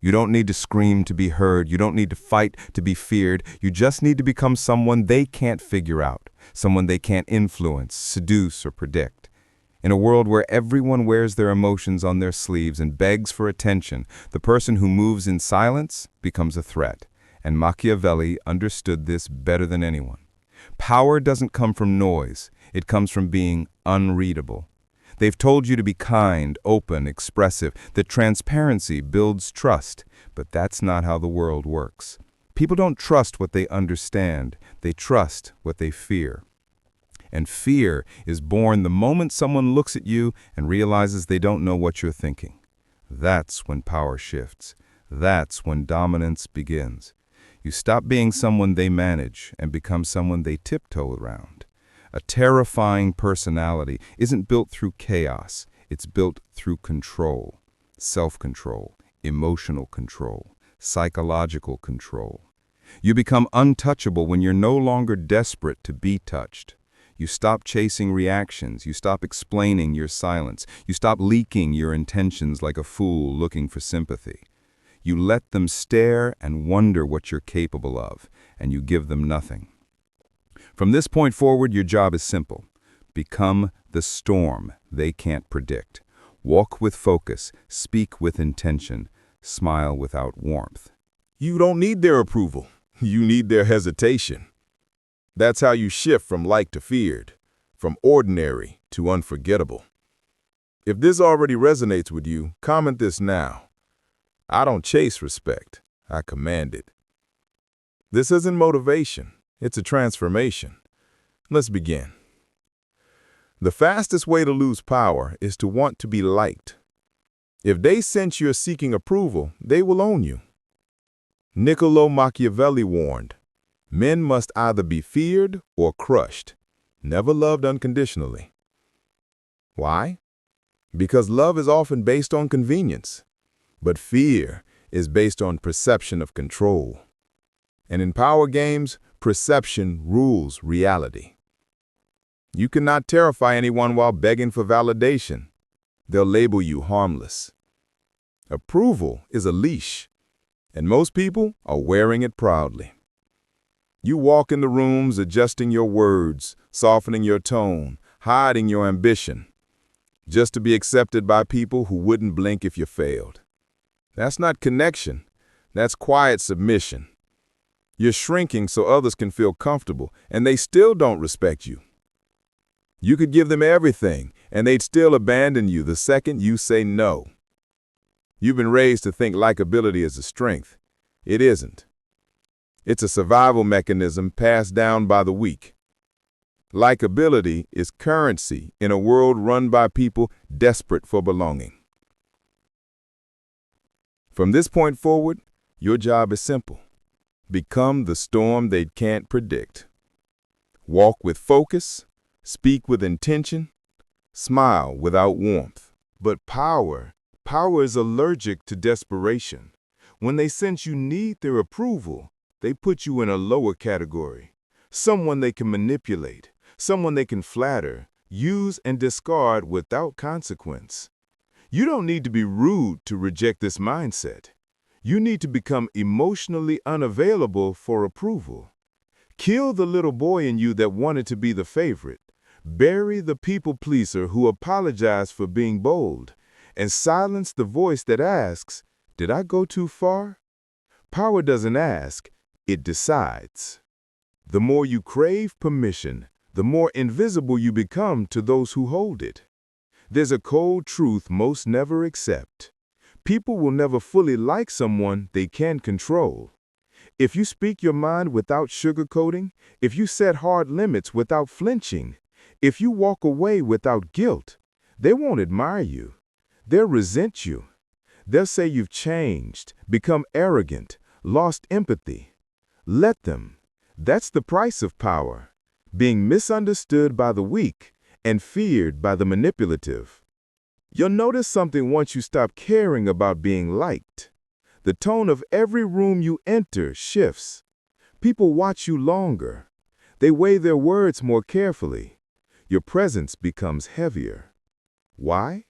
You don't need to scream to be heard. You don't need to fight to be feared. You just need to become someone they can't figure out, someone they can't influence, seduce, or predict. In a world where everyone wears their emotions on their sleeves and begs for attention, the person who moves in silence becomes a threat. And Machiavelli understood this better than anyone. Power doesn't come from noise. It comes from being unreadable. They've told you to be kind, open, expressive, that transparency builds trust, but that's not how the world works. People don't trust what they understand. They trust what they fear. And fear is born the moment someone looks at you and realizes they don't know what you're thinking. That's when power shifts. That's when dominance begins. You stop being someone they manage and become someone they tiptoe around. A terrifying personality isn't built through chaos. It's built through control, self-control, emotional control, psychological control. You become untouchable when you're no longer desperate to be touched. You stop chasing reactions. You stop explaining your silence. You stop leaking your intentions like a fool looking for sympathy. You let them stare and wonder what you're capable of, and you give them nothing. From this point forward, your job is simple. Become the storm they can't predict. Walk with focus, speak with intention, smile without warmth. You don't need their approval. You need their hesitation. That's how you shift from liked to feared, from ordinary to unforgettable. If this already resonates with you, comment this now. I don't chase respect. I command it. This isn't motivation. It's a transformation. Let's begin. The fastest way to lose power is to want to be liked. If they sense you're seeking approval, they will own you. Niccolò Machiavelli warned, men must either be feared or crushed, never loved unconditionally. Why? Because love is often based on convenience, but fear is based on perception of control. And in power games, perception rules reality. You cannot terrify anyone while begging for validation. They'll label you harmless. Approval is a leash, and most people are wearing it proudly. You walk in the rooms adjusting your words, softening your tone, hiding your ambition, just to be accepted by people who wouldn't blink if you failed. That's not connection. That's quiet submission. You're shrinking so others can feel comfortable, and they still don't respect you. You could give them everything, and they'd still abandon you the second you say no. You've been raised to think likability is a strength. It isn't. It's a survival mechanism passed down by the weak. Likability is currency in a world run by people desperate for belonging. From this point forward, your job is simple. Become the storm they can't predict. Walk with focus, speak with intention, smile without warmth. But power is allergic to desperation. When they sense you need their approval, they put you in a lower category. Someone they can manipulate, someone they can flatter, use and discard without consequence. You don't need to be rude to reject this mindset. You need to become emotionally unavailable for approval. Kill the little boy in you that wanted to be the favorite. Bury the people pleaser who apologized for being bold. And silence the voice that asks, "Did I go too far?" Power doesn't ask, it decides. The more you crave permission, the more invisible you become to those who hold it. There's a cold truth most never accept. People will never fully like someone they can't control. If you speak your mind without sugarcoating, if you set hard limits without flinching, if you walk away without guilt, they won't admire you. They'll resent you. They'll say you've changed, become arrogant, lost empathy. Let them. That's the price of power, being misunderstood by the weak and feared by the manipulative. You'll notice something once you stop caring about being liked. The tone of every room you enter shifts. People watch you longer. They weigh their words more carefully. Your presence becomes heavier. Why?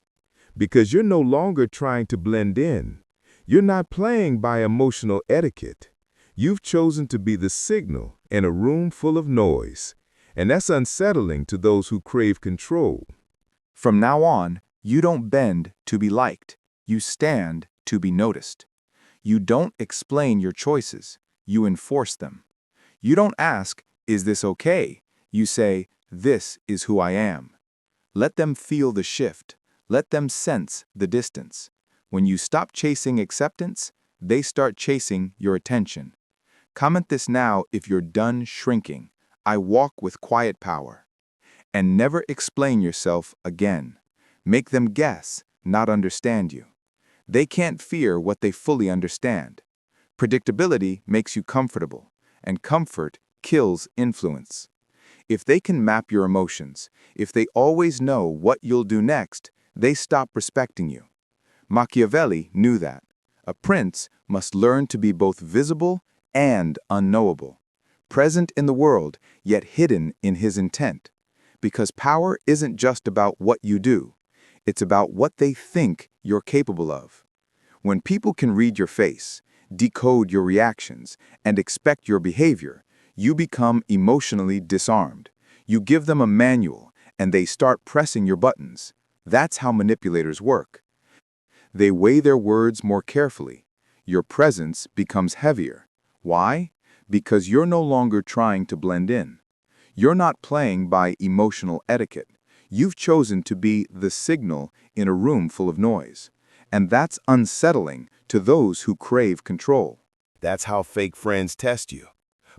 Because you're no longer trying to blend in. You're not playing by emotional etiquette. You've chosen to be the signal in a room full of noise, and that's unsettling to those who crave control. From now on, you don't bend to be liked. You stand to be noticed. You don't explain your choices. You enforce them. You don't ask, "Is this okay?" You say, "This is who I am." Let them feel the shift. Let them sense the distance. When you stop chasing acceptance, they start chasing your attention. Comment this now if you're done shrinking. I walk with quiet power. And never explain yourself again. Make them guess, not understand you. They can't fear what they fully understand. Predictability makes you comfortable, and comfort kills influence. If they can map your emotions, if they always know what you'll do next, they stop respecting you. Machiavelli knew that. A prince must learn to be both visible and unknowable, present in the world, yet hidden in his intent. Because power isn't just about what you do, it's about what they think you're capable of. When people can read your face, decode your reactions, and expect your behavior, you become emotionally disarmed. You give them a manual, and they start pressing your buttons. That's how manipulators work. They weigh their words more carefully. Your presence becomes heavier. Why? Because you're no longer trying to blend in. You're not playing by emotional etiquette. You've chosen to be the signal in a room full of noise. And that's unsettling to those who crave control. That's how fake friends test you.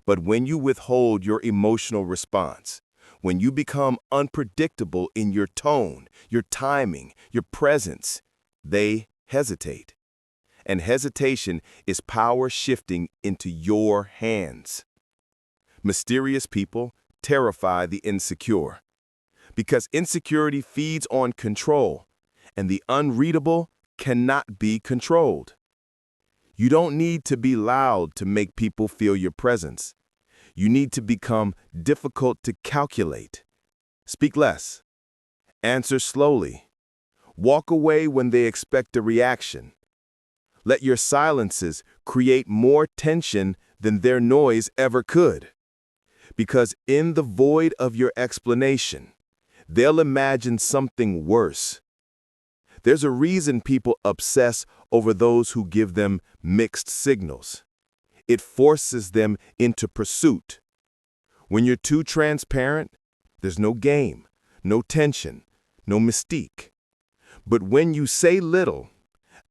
But when you withhold your emotional response, when you become unpredictable in your tone, your timing, your presence, they hesitate. And hesitation is power shifting into your hands. Mysterious people terrify the insecure, because insecurity feeds on control, and the unreadable cannot be controlled. You don't need to be loud to make people feel your presence. You need to become difficult to calculate. Speak less. Answer slowly. Walk away when they expect a reaction. Let your silences create more tension than their noise ever could. Because in the void of your explanation, they'll imagine something worse. There's a reason people obsess over those who give them mixed signals. It forces them into pursuit. When you're too transparent, there's no game, no tension, no mystique. But when you say little,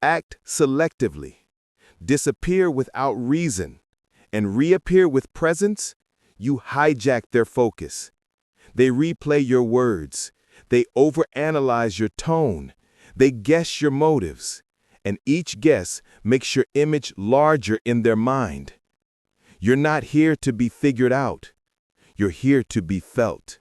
act selectively, disappear without reason, and reappear with presence, you hijack their focus. They replay your words. They overanalyze your tone. They guess your motives. And each guess makes your image larger in their mind. You're not here to be figured out. You're here to be felt.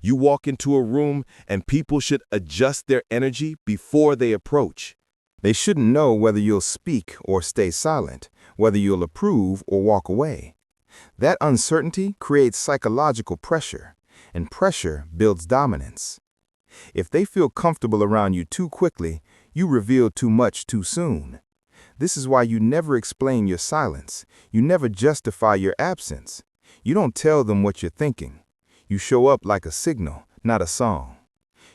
You walk into a room and people should adjust their energy before they approach. They shouldn't know whether you'll speak or stay silent, whether you'll approve or walk away. That uncertainty creates psychological pressure, and pressure builds dominance. If they feel comfortable around you too quickly, you reveal too much too soon. This is why you never explain your silence. You never justify your absence. You don't tell them what you're thinking. You show up like a signal, not a song.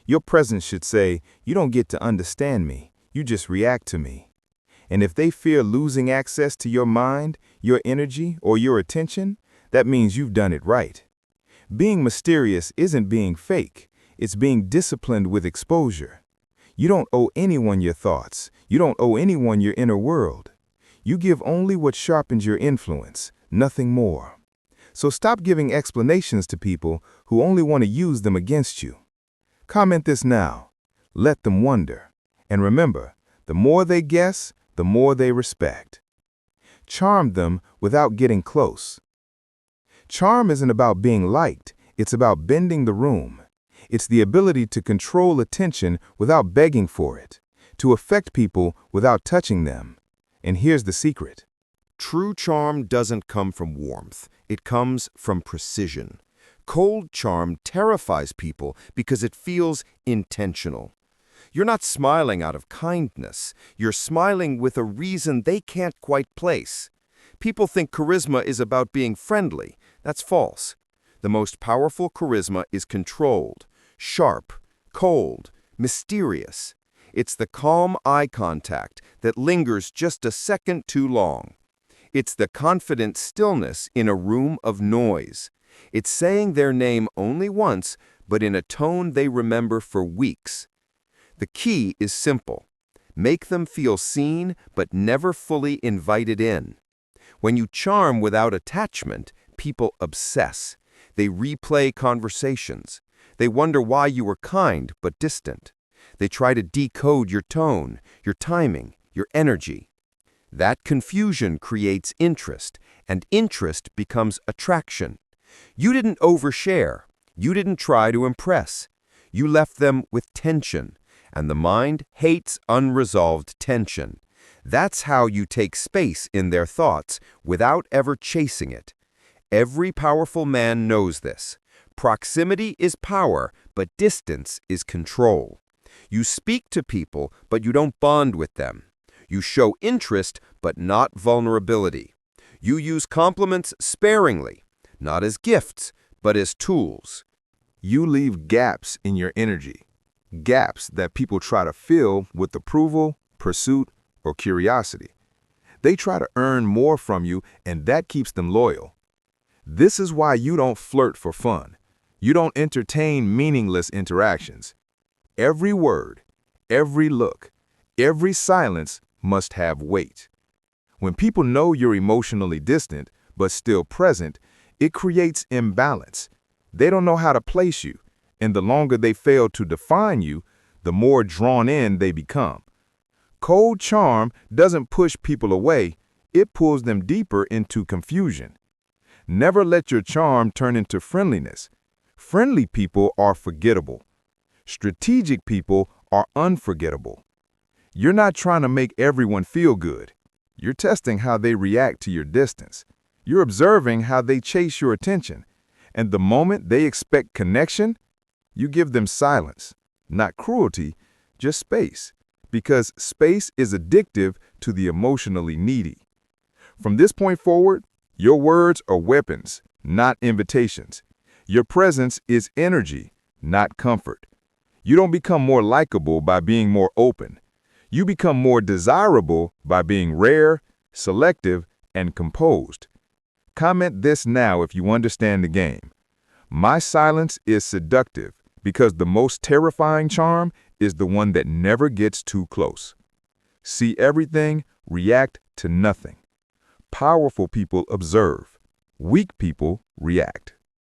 Your presence should say, "You don't get to understand me, you just react to me." And if they fear losing access to your mind, your energy, or your attention, that means you've done it right. Being mysterious isn't being fake. It's being disciplined with exposure. You don't owe anyone your thoughts. You don't owe anyone your inner world. You give only what sharpens your influence, nothing more. So stop giving explanations to people who only want to use them against you. Comment this now. Let them wonder. And remember, the more they guess, the more they respect. Charm them without getting close. Charm isn't about being liked, it's about bending the room. It's the ability to control attention without begging for it, to affect people without touching them. And here's the secret. True charm doesn't come from warmth, it comes from precision. Cold charm terrifies people because it feels intentional. You're not smiling out of kindness. You're smiling with a reason they can't quite place. People think charisma is about being friendly. That's false. The most powerful charisma is controlled, sharp, cold, mysterious. It's the calm eye contact that lingers just a second too long. It's the confident stillness in a room of noise. It's saying their name only once, but in a tone they remember for weeks. The key is simple. Make them feel seen, but never fully invited in. When you charm without attachment, people obsess. They replay conversations. They wonder why you were kind but distant. They try to decode your tone, your timing, your energy. That confusion creates interest, and interest becomes attraction. You didn't overshare. You didn't try to impress. You left them with tension, and the mind hates unresolved tension. That's how you take space in their thoughts without ever chasing it. Every powerful man knows this. Proximity is power, but distance is control. You speak to people, but you don't bond with them. You show interest, but not vulnerability. You use compliments sparingly, not as gifts, but as tools. You leave gaps in your energy, gaps that people try to fill with approval, pursuit, or curiosity. They try to earn more from you, and that keeps them loyal. This is why you don't flirt for fun. You don't entertain meaningless interactions. Every word, every look, every silence must have weight. When people know you're emotionally distant, but still present, it creates imbalance. They don't know how to place you, and the longer they fail to define you, the more drawn in they become. Cold charm doesn't push people away, it pulls them deeper into confusion. Never let your charm turn into friendliness. Friendly people are forgettable. Strategic people are unforgettable. You're not trying to make everyone feel good. You're testing how they react to your distance. You're observing how they chase your attention. And the moment they expect connection, you give them silence, not cruelty, just space. Because space is addictive to the emotionally needy. From this point forward, your words are weapons, not invitations. Your presence is energy, not comfort. You don't become more likable by being more open. You become more desirable by being rare, selective, and composed. Comment this now if you understand the game. My silence is seductive because the most terrifying charm is the one that never gets too close. See everything, react to nothing. Powerful people observe. Weak people react.